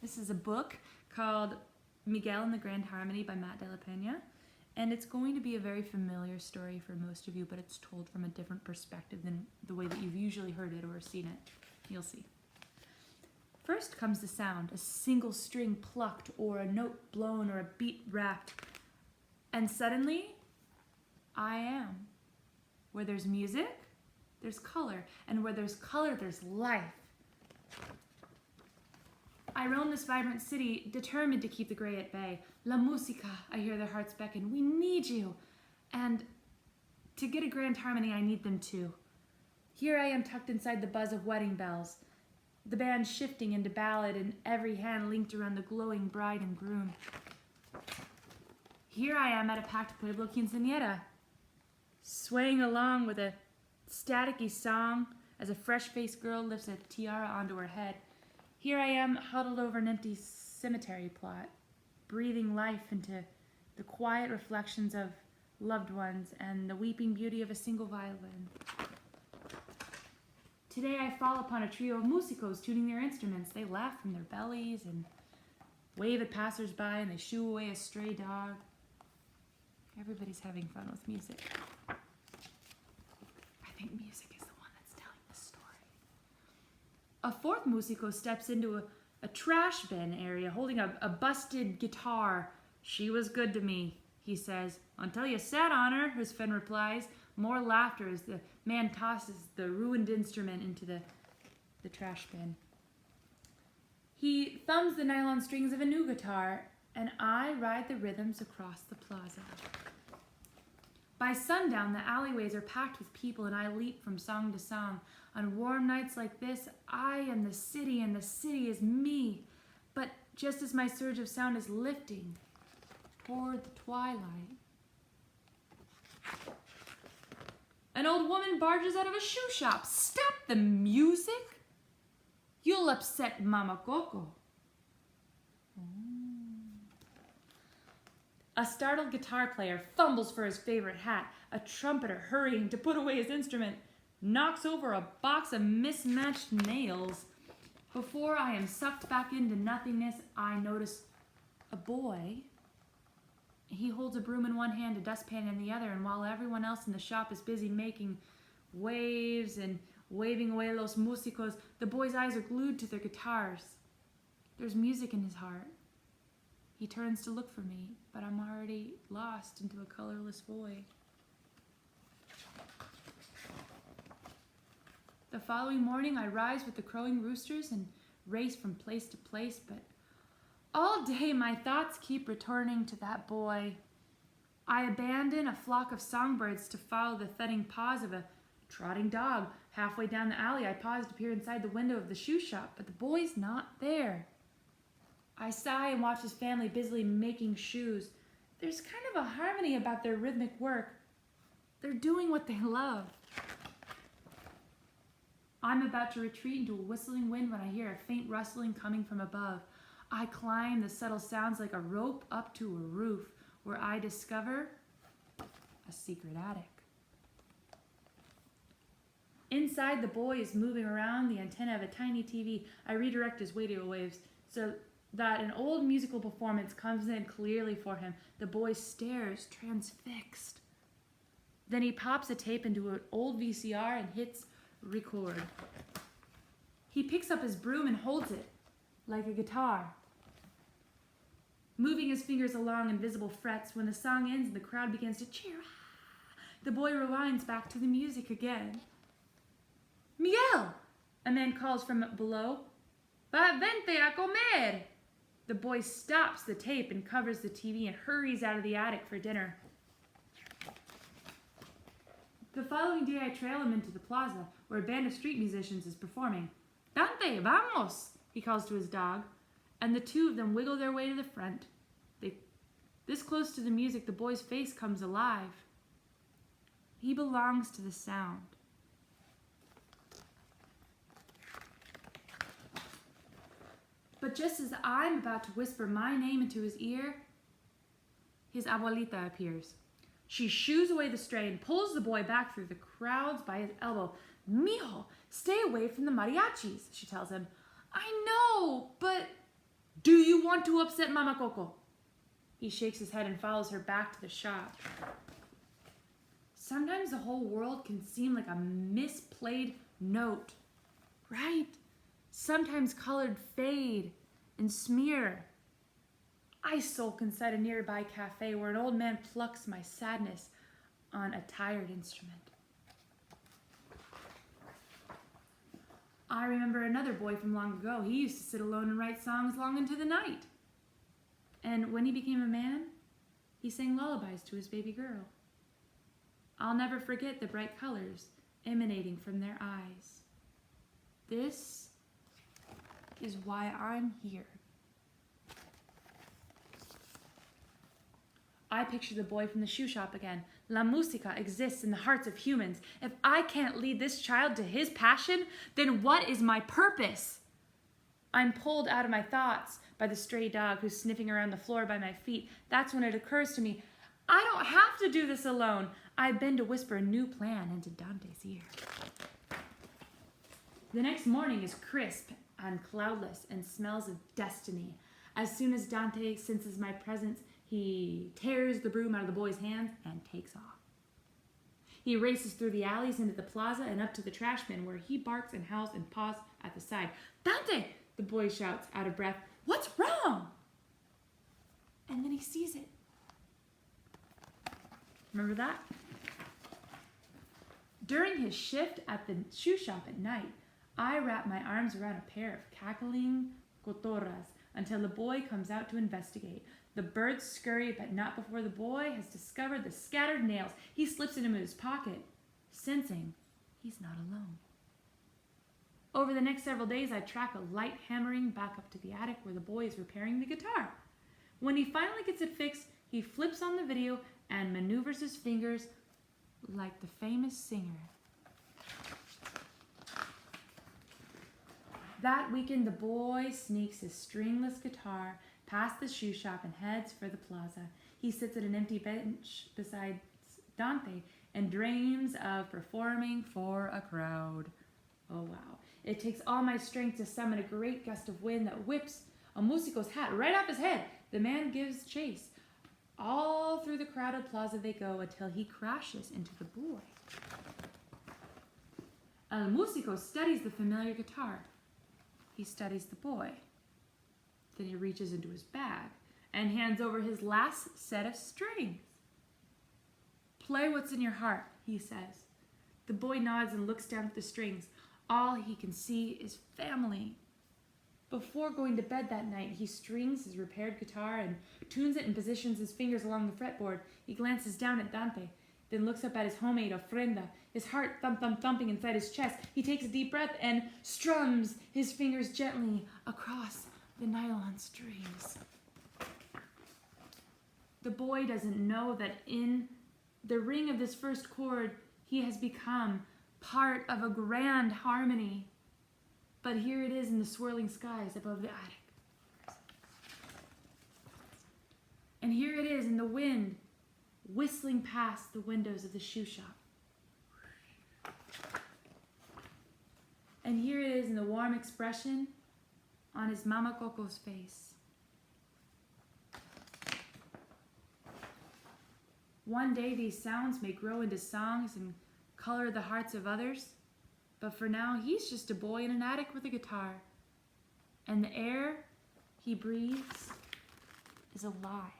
This is a book called Miguel and the Grand Harmony by Matt de la Peña. And it's going to be a very familiar story for most of you, but it's told from a different perspective than the way that you've usually heard it or seen it. You'll see. First comes the sound, a single string plucked or a note blown or a beat rapped. And suddenly, I am. Where there's music, there's color. And where there's color, there's life. I roam this vibrant city, determined to keep the gray at bay. La musica, I hear their hearts beckon. We need you. And to get a grand harmony, I need them too. Here I am tucked inside the buzz of wedding bells. The band shifting into ballad and every hand linked around the glowing bride and groom. Here I am at a packed Pueblo quinceañera, swaying along with a staticky song as a fresh-faced girl lifts a tiara onto her head. Here I am huddled over an empty cemetery plot, breathing life into the quiet reflections of loved ones and the weeping beauty of a single violin. Today I fall upon a trio of musicos tuning their instruments. They laugh from their bellies and wave at passersby and they shoo away a stray dog. Everybody's having fun with music. I think music is the one that's telling the story. A fourth musico steps into a trash bin area holding a busted guitar. She was good to me, he says. Until you sat on her, his friend replies. More laughter as the man tosses the ruined instrument into the trash bin. He thumbs the nylon strings of a new guitar, and I ride the rhythms across the plaza. By sundown, the alleyways are packed with people, and I leap from song to song. On warm nights like this, I am the city, and the city is me. But just as my surge of sound is lifting toward the twilight, an old woman barges out of a shoe shop. Stop the music! You'll upset Mama Coco. A startled guitar player fumbles for his favorite hat. A trumpeter, hurrying to put away his instrument, knocks over a box of mismatched nails. Before I am sucked back into nothingness, I notice a boy. He holds a broom in one hand, a dustpan in the other, and while everyone else in the shop is busy making waves and waving away los músicos, the boy's eyes are glued to their guitars. There's music in his heart. He turns to look for me, but I'm already lost into a colorless void. The following morning, I rise with the crowing roosters and race from place to place, but all day my thoughts keep returning to that boy. I abandon a flock of songbirds to follow the thudding paws of a trotting dog. Halfway down the alley, I pause to peer inside the window of the shoe shop, but the boy's not there. I sigh and watch his family busily making shoes. There's kind of a harmony about their rhythmic work. They're doing what they love. I'm about to retreat into a whistling wind when I hear a faint rustling coming from above. I climb the subtle sounds like a rope up to a roof, where I discover a secret attic. Inside, the boy is moving around the antenna of a tiny TV. I redirect his radio waves so that an old musical performance comes in clearly for him. The boy stares, transfixed. Then he pops a tape into an old VCR and hits record. He picks up his broom and holds it like a guitar, moving his fingers along invisible frets. When the song ends and the crowd begins to cheer, the boy rewinds back to the music again. Miguel! A man calls from below. Va vente a comer! The boy stops the tape and covers the TV and hurries out of the attic for dinner. The following day, I trail him into the plaza, where a band of street musicians is performing. Dante, vamos! He calls to his dog, and the two of them wiggle their way to the front. This close to the music, the boy's face comes alive. He belongs to the sound. But just as I'm about to whisper my name into his ear, his abuelita appears. She shoos away the stray and pulls the boy back through the crowds by his elbow. Mijo, stay away from the mariachis, she tells him. I know, but Do you want to upset Mama Coco? He shakes his head and follows her back to the shop. Sometimes the whole world can seem like a misplayed note, right? Sometimes colored fade and smear. I sulk inside a nearby cafe where an old man plucks my sadness on a tired instrument. I remember another boy from long ago. He used to sit alone and write songs long into the night. And when he became a man, he sang lullabies to his baby girl. I'll never forget the bright colors emanating from their eyes. This is why I'm here. I picture the boy from the shoe shop again. La música exists in the hearts of humans. If I can't lead this child to his passion, then what is my purpose? I'm pulled out of my thoughts by the stray dog who's sniffing around the floor by my feet. That's when it occurs to me, I don't have to do this alone. I bend to whisper a new plan into Dante's ear. The next morning is crisp and cloudless and smells of destiny. As soon as Dante senses my presence, he tears the broom out of the boy's hands and takes off. He races through the alleys into the plaza and up to the trash bin where he barks and howls and paws at the side. Dante, the boy shouts out of breath, what's wrong? And then he sees it. Remember that? During his shift at the shoe shop at night, I wrap my arms around a pair of cackling cotorras until the boy comes out to investigate. The birds scurry, but not before the boy has discovered the scattered nails. He slips them in his pocket, sensing he's not alone. Over the next several days, I track a light hammering back up to the attic where the boy is repairing the guitar. When he finally gets it fixed, he flips on the video and maneuvers his fingers like the famous singer. That weekend, the boy sneaks his stringless guitar past the shoe shop and heads for the plaza. He sits at an empty bench beside Dante and dreams of performing for a crowd. Oh, wow. It takes all my strength to summon a great gust of wind that whips a musico's hat right off his head. The man gives chase. All through the crowded plaza they go until he crashes into the boy. El Músico studies the familiar guitar. He studies the boy. Then he reaches into his bag and hands over his last set of strings. Play what's in your heart, he says. The boy nods and looks down at the strings. All he can see is family. Before going to bed that night, he strings his repaired guitar and tunes it and positions his fingers along the fretboard. He glances down at Dante, then looks up at his homemade ofrenda, his heart thumping inside his chest. He takes a deep breath and strums his fingers gently across the nylon strings. The boy doesn't know that in the ring of this first chord, he has become part of a grand harmony. But here it is in the swirling skies above the attic. And here it is in the wind, whistling past the windows of the shoe shop. And here it is in the warm expression on his Mama Coco's face. One day these sounds may grow into songs and color the hearts of others, but for now he's just a boy in an attic with a guitar, and the air he breathes is alive.